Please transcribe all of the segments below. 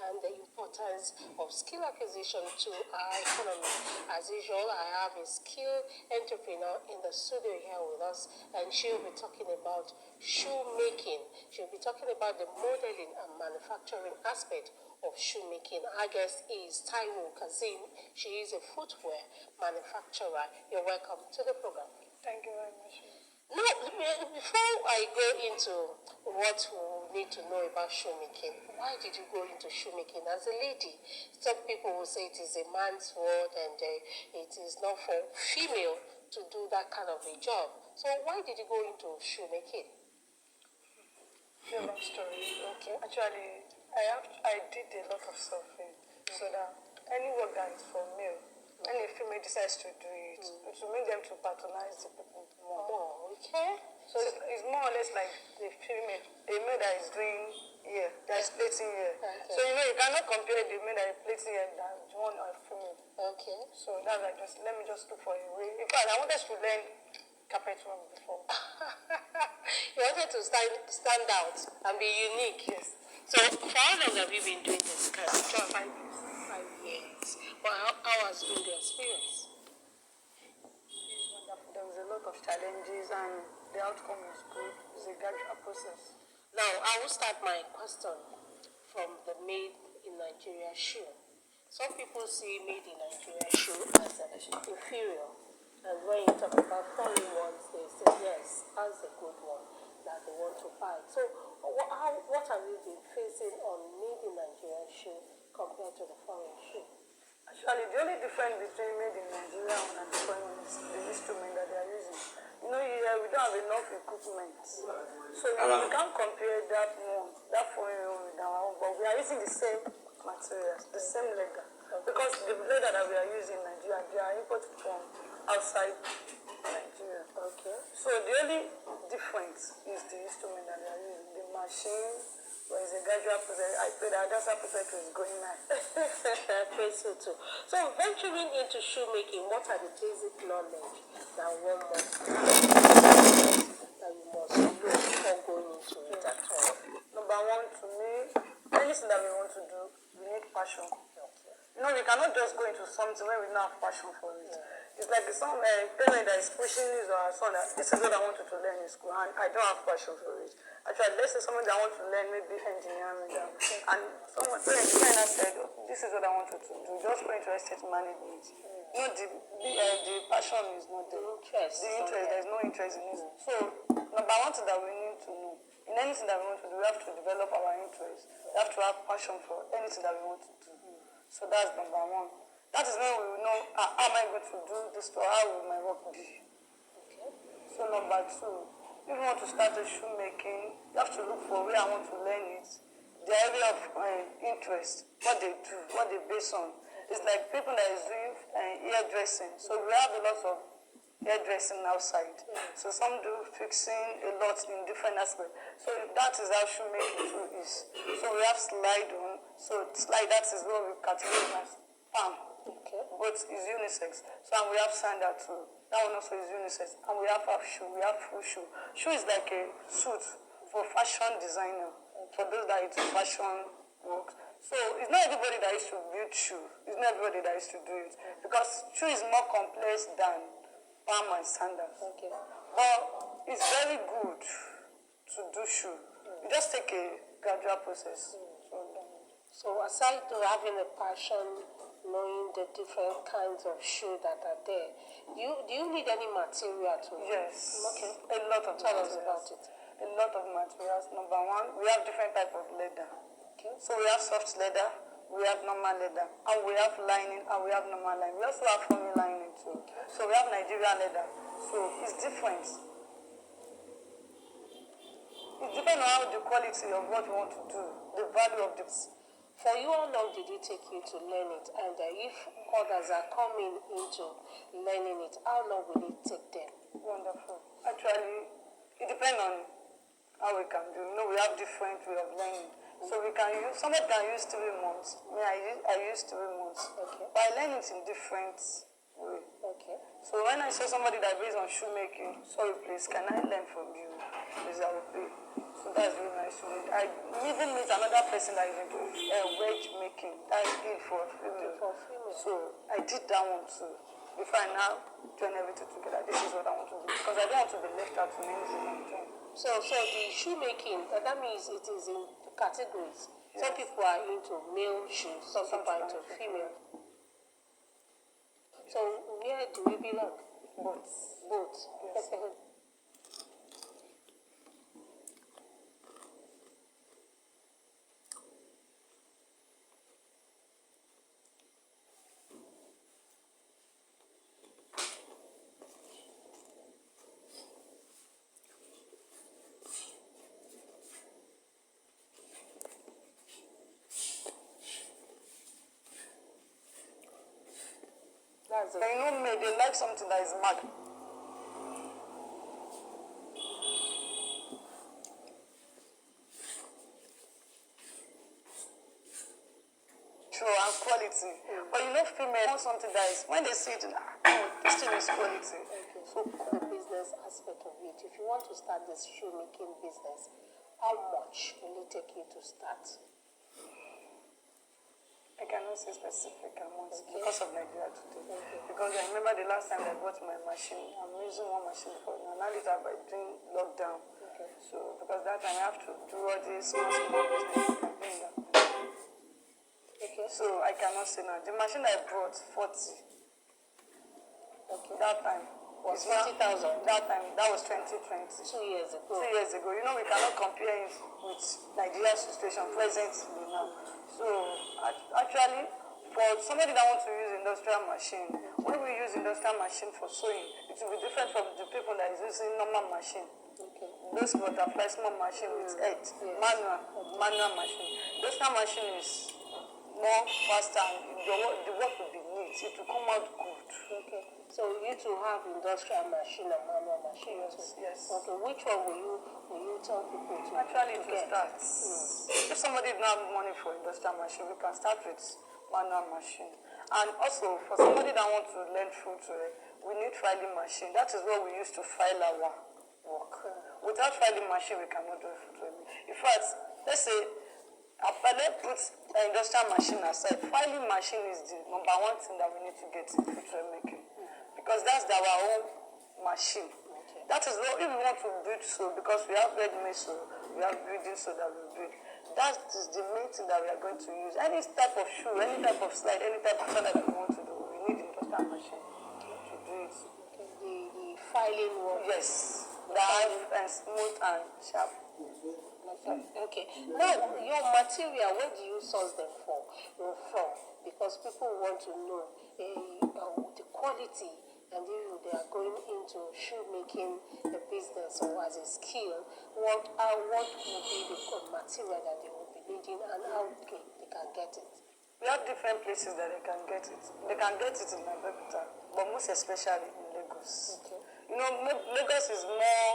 and the importance of skill acquisition to our economy. As usual, I have a skill entrepreneur in the studio here with us, and she'll be talking about shoemaking. She'll be talking about the modeling and manufacturing aspect of shoemaking. Our guest is Taiwo Kazeem. She is a footwear manufacturer. You're welcome to the program. Thank you very much. Now, before I go into what we need to know about shoemaking, why did you go into shoemaking as a lady? Some people will say it is a man's world and it is not for female to do that kind of a job. So why did you go into shoemaking? It's a long story. Okay. Actually, I did a lot of surfing so that any work that is for male, any female decides to do it, it will make them to patronize the people more. Oh, okay. So it's more or less like the female, a male that is doing here, that is plating here. Okay. So you cannot compare the male that is plating here than the one or female. Okay. So that's like let me just look for a way. In fact, I wanted to learn carpet work before. You wanted to stand out and be unique. Yes. So for how long have you been doing this kind of job? 5 years. 5 years. But how has been the experience? There was a lot of challenges and the outcome is good. It's a gradual process. Now, I will start my question from the made in Nigeria shoe. Some people see made in Nigeria shoe as inferior. And when you talk about foreign ones, they say, yes, that's a good one that they want to buy. So what have you been facing on made in Nigeria shoe compared to the foreign shoe? Actually, the only difference between made in Nigeria and the foreign one is the instrument that they are using. Here we don't have enough equipment. So we can't compare that foreign one with our own, but we are using the same materials, the same leather. Because the leather that we are using in Nigeria, they are imported from outside Nigeria. Okay. So the only difference is the instrument that they are using, the machine. Well, it's a gradual process. I pray that that's how process is going now. I pray so too. So venturing into shoemaking, what are the basic knowledge that one must that you must know before going into it at all? Number one, to me, anything that we want to do, we need passion. Okay. We cannot just go into something when we don't have passion for it. Yeah. It's like some parent that is pushing his or her son that this is what I wanted to learn in school and I don't have passion for it. Actually, let's say someone that wants to learn maybe engineering and someone said, this is what I wanted to do, just go into estate management. The passion is not there. The interest, there's no interest in it. So, number one thing that we need to know, in anything that we want to do, we have to develop our interest. We have to have passion for anything that we want to do. So that's number one. That is when we will know how am I going to do this or how will my work be. Okay. So number two, if you want to start a shoemaking, you have to look for where I want to learn it, the area of interest, what they do, what they base on. It's like people that is doing hairdressing. So we have a lot of hairdressing outside. So some do fixing a lot in different aspects. So that is how shoemaking too is. So we have slide on. So slide, that is what we categorize as palm. Okay. But it's unisex. So and we have sandal too. That one also is unisex. And we have half shoe. We have full shoe. Shoe is like a suit for fashion designer. For those that it's fashion work. So it's not everybody that is to build shoe. It's not everybody that is to do it. Because shoe is more complex than palm and sandals. Okay. But it's very good to do shoe. You just take a gradual process. So aside to having a passion, knowing the different kinds of shoe that are there, do you need any material to? Yes. Okay. A lot of Tell materials. us about it. A lot of materials. Number one, we have different type of leather. Okay. So we have soft leather, we have normal leather, and we have lining, and we have normal lining. We also have foamy lining too. Okay. So we have Nigerian leather. So it's different. It depends on how the quality of what you want to do, the value of this. For you, how long did it take you to learn it? And if others are coming into learning it, how long will it take them? Wonderful. Actually, it depends on how we can do. We have different way of learning. So we can use, somebody can use 3 months. I use 3 months. Okay. But I learn it in different way. Okay. So when I saw somebody that based on shoemaking, sorry please, can I learn from you? Please, I will pay. So that's really nice to meet. I even meet another person that is into wedge making. shoemaking. That's it for female. For female. So I did that one too. Before I now join everything together, this is what I want to do. Because I don't want to be left out in anything. So the shoemaking, that means it is in categories. Yes. Some people are into male shoes, some people are into female. So where do we belong? Both. Both. Yes. That's it. You know me, they like something that is mad. True, and quality. But you know, female want something that is, when they see it, this thing is quality. Okay. So the business aspect of it, if you want to start this shoemaking business, how much will it take you to start? I cannot say specific amounts because of Nigeria today. Because I remember the last time I bought my machine, I'm using one machine before now. Now later by doing lockdown. So because that time I have to do all this small business. So I cannot say now. The machine I brought 40. That time was 40,000. That time that was 2020. 2 years ago. 2 years ago. You know we cannot compare it with Nigeria's situation presently now. So actually, for somebody that wants to use industrial machine, when we use industrial machine for sewing, it will be different from the people that is using normal machine. Those butterfly small machine with head, manual machine. Industrial machine is more faster and the work will be neat. It will come out good. So you to have industrial machine and manual machine. Yes. Okay, which one will you tell people to actually to get? Start? If somebody doesn't have money for industrial machine, we can start with manual machine. And also for somebody that wants to learn footwear, we need filing machine. That is what we use to file our work. Without filing machine, we cannot do footwear. In fact, let's say let's put industrial machine aside. Filing machine is the number one thing that we need to get in footwear making. Because that's our own machine. That is what, if we want to build so, because we have ready-made so, we have building so that we build. That is the main thing that we are going to use. Any type of shoe, any type of slide, any type of slide that we want to do, we need industrial machine to do it. The filing work. Yes. That and smooth and sharp. Okay. Now, your material, where do you source them from? Because people want to know the quality, and if they are going into shoemaking a business or as a skill, what will be the material that they will be needing and how they can get it? We have different places that they can get it. They can get it in Abeokuta, but most especially in Lagos. You know, Lagos is more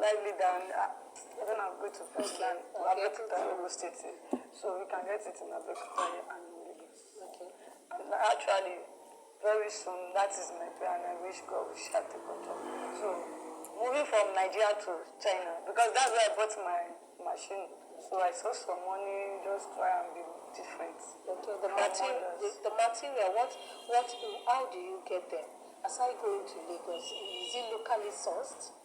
lively than even I'm going to first land Abeokuta, Lagos State. So we can get it in Abeokuta and in Lagos. And actually, very soon, that is my plan. I wish God will shut the control. So moving from Nigeria to China, because that's where I bought my machine. So I saw some money, just try and be different. The material, how do you get them? Aside going to Lagos, is it locally sourced?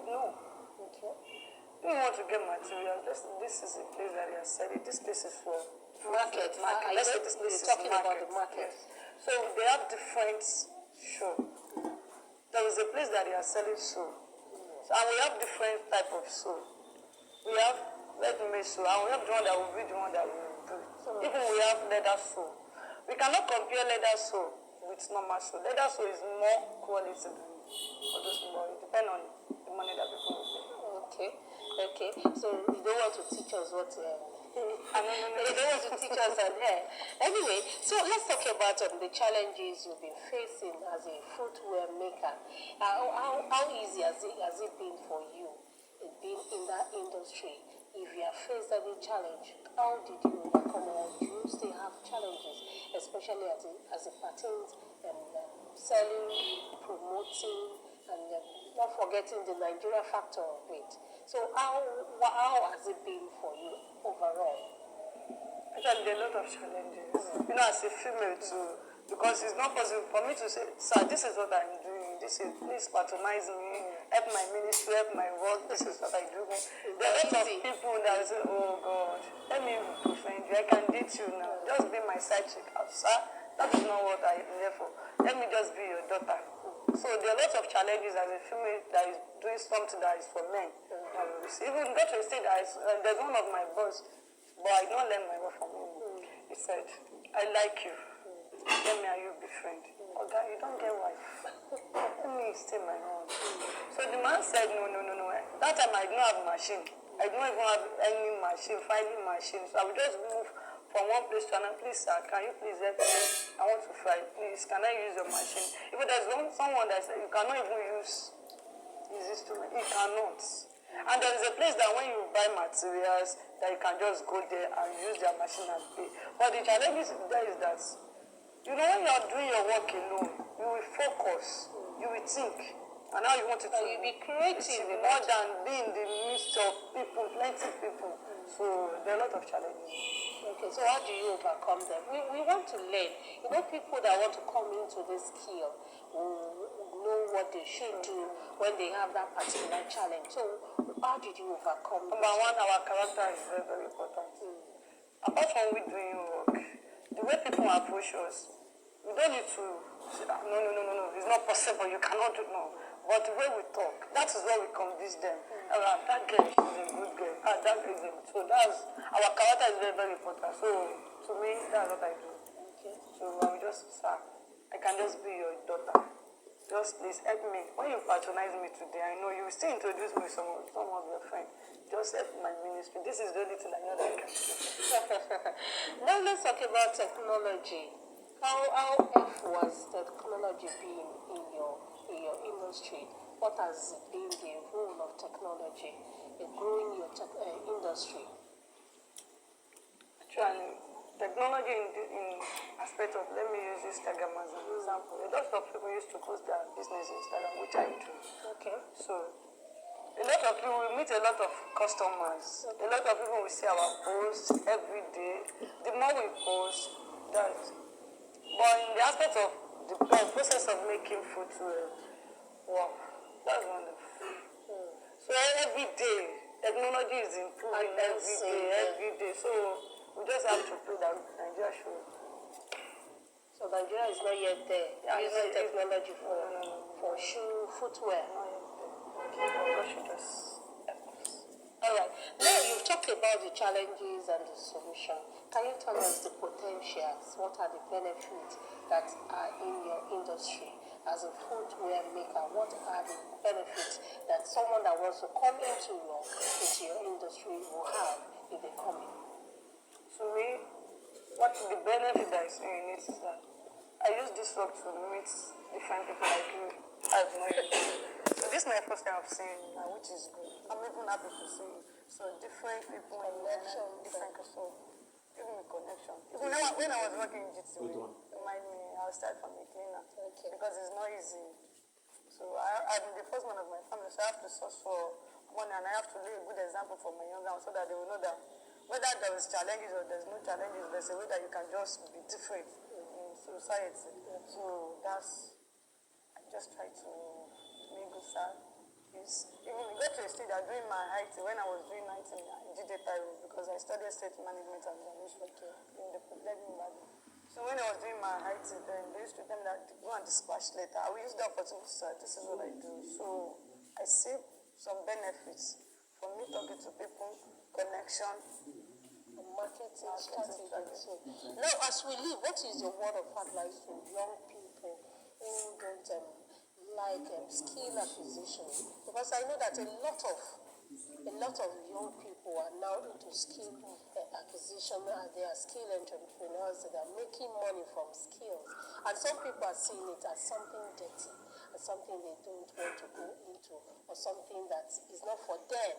No. Okay. If you want to get material, this is a place that they are selling. This place is for market. Let's say this place is talking market. about the market. Yes. So they have different show. There is a place that they are selling sew. And we have different type of sew. We have ready-made sew, and we have the one that will be the one that we will do. Even we have leather sew. We cannot compare leather sew with normal sew. Leather sew is more quality than others, but it depends on the money that people will pay. Okay. So you don't want to teach us what you don't want to teach us on hair. Anyway, so let's talk about the challenges you've been facing as a footwear maker. How easy has it been for you being in that industry? If you have faced any challenge, how did you overcome it? Do you still have challenges, especially as it pertains selling, promoting, and not forgetting the Nigeria factor of it? So how has it been for you overall? I Actually, there are a lot of challenges. You know, as a female too, because it's not possible for me to say, sir, this is what I'm doing. This is, please patronize me, help my ministry, help my work. This is what I do. There are a lot of people that say, oh God, let me befriend you. I can date you now. Just be my side chick. Sir, that is not what I'm here for. Let me just be your daughter. So there are lots of challenges as a female that is doing something that is for men. Even got to say that there's one of my boss, but I don't learn my work from him. He said, I like you. Let me and you be friends. Oh God, you don't get wife. Let me stay my own. So the man said, no. That time I didn't have a machine. I don't even have any machine, filing machine. So I would just move from one place to another. Please, sir, can you please help me? I want to fry. Please, can I use your machine? If there's someone that said you cannot even use his instrument, you cannot. And there is a place that when you buy materials, that you can just go there and use their machine and pay. But the challenge there is that, you know, when you are doing your work alone, you will focus, you will think, and now you want it to be creative more than be in the midst of people, plenty people. So there are a lot of challenges. Okay, so how do you overcome them? We want to learn. You know, people that want to come into this skill know what they should do when they have that particular challenge. So how did you overcome them? Number one, our character is very, very important. Apart from we doing work, the way people approach us, we don't need to say, no, it's not possible, you cannot do no. But the way we talk, that is where we convince them. That girl is a good girl. That girl is a good. So that's, our character is very, very important. So to me, that's what I do. Okay. So I will just, sir, I can just be your daughter. Just please help me. When you patronize me today, I know you will still introduce me to some of your friends. Just help my ministry. This is the only thing I know that I can do. Now let's talk about technology. How was technology being in your industry? What has been the role of technology in growing your industry? Actually, technology in aspect of, let me use Instagram as an example. A lot of people used to post their business in Instagram, which I do. Okay. So a lot of people, we meet a lot of customers. A lot of people will see our posts every day. The more we post, that. But in the aspect of the process of making food, wow, that's wonderful. So every day, technology is improving every day. So we just have to pray that Nigeria should. So Nigeria is not yet there. Using technology for shoe, footwear. God should just help us. All right. Now you've talked about the challenges and the solution. Can you tell us the potentials? What are the benefits that are in your industry as a footwear maker? What are the benefits that someone that wants to come into your industry will have if they come in? So what the benefit that is in it is that I use this work to meet different people like you. I've known you. So this is my first time of seeing you now, which is good. I'm even happy to see you. So different people different so giving me connection. Even when I was working in GTV, remind me, I'll start from a cleaner. Okay. Because it's not easy. So I'm the first one of my family, so I have to source for money and I have to lay a good example for my younger ones so that they will know that whether there is challenges or there's no challenges, there's a way that you can just be different in society. So that's, I just try to make good start. Even we got to a stage that during my IT, when I was doing IT in taiwo, because I studied state management and administration in the Polytechnic Valley. So when I was doing my IT, then they used to tell me that go and dispatch later. I will use the opportunity to say, this is what I do. So I see some benefits from me talking to people, connection, marketing strategy. So now, as we leave, what is your word of advice to young people who don't like skill acquisition? Because I know that a lot of young people are now into skill acquisition, and they are skill entrepreneurs that are making money from skills. And some people are seeing it as something dirty, as something they don't want to go into, or something that is not for them.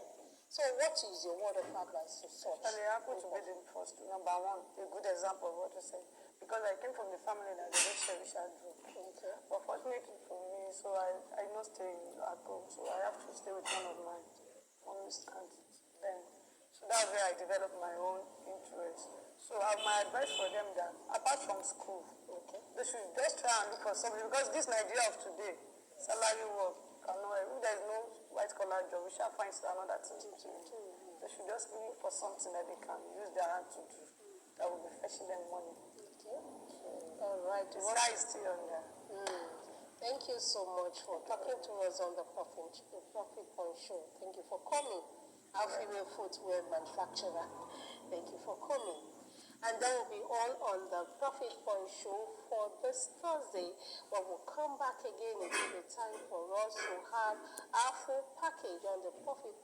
So what is your word of advice to such? And I happen to be the first, number one, a good example of what you said. Because I came from the family that they don't share Richard group. Okay. But fortunately for me, so I not stay at home, so I have to stay with one of my moms and then. So So that's where I developed my own interest. So my advice for them that apart from school, they should just try and look for something because this Nigeria of today, salary work cannot. If there is no white collar job, we shall find another thing to do. They should just look for something that they can use their hand to do that will be fetching them money. Okay. All right. The sky is still on there. Thank you so much for talking to us on the Profit Point Show. Thank you for coming. Our female footwear manufacturer. Thank you for coming. And that will be all on the Profit Point Show for this Thursday. But we'll come back again. It will be time for us to have our full package on the Profit Point.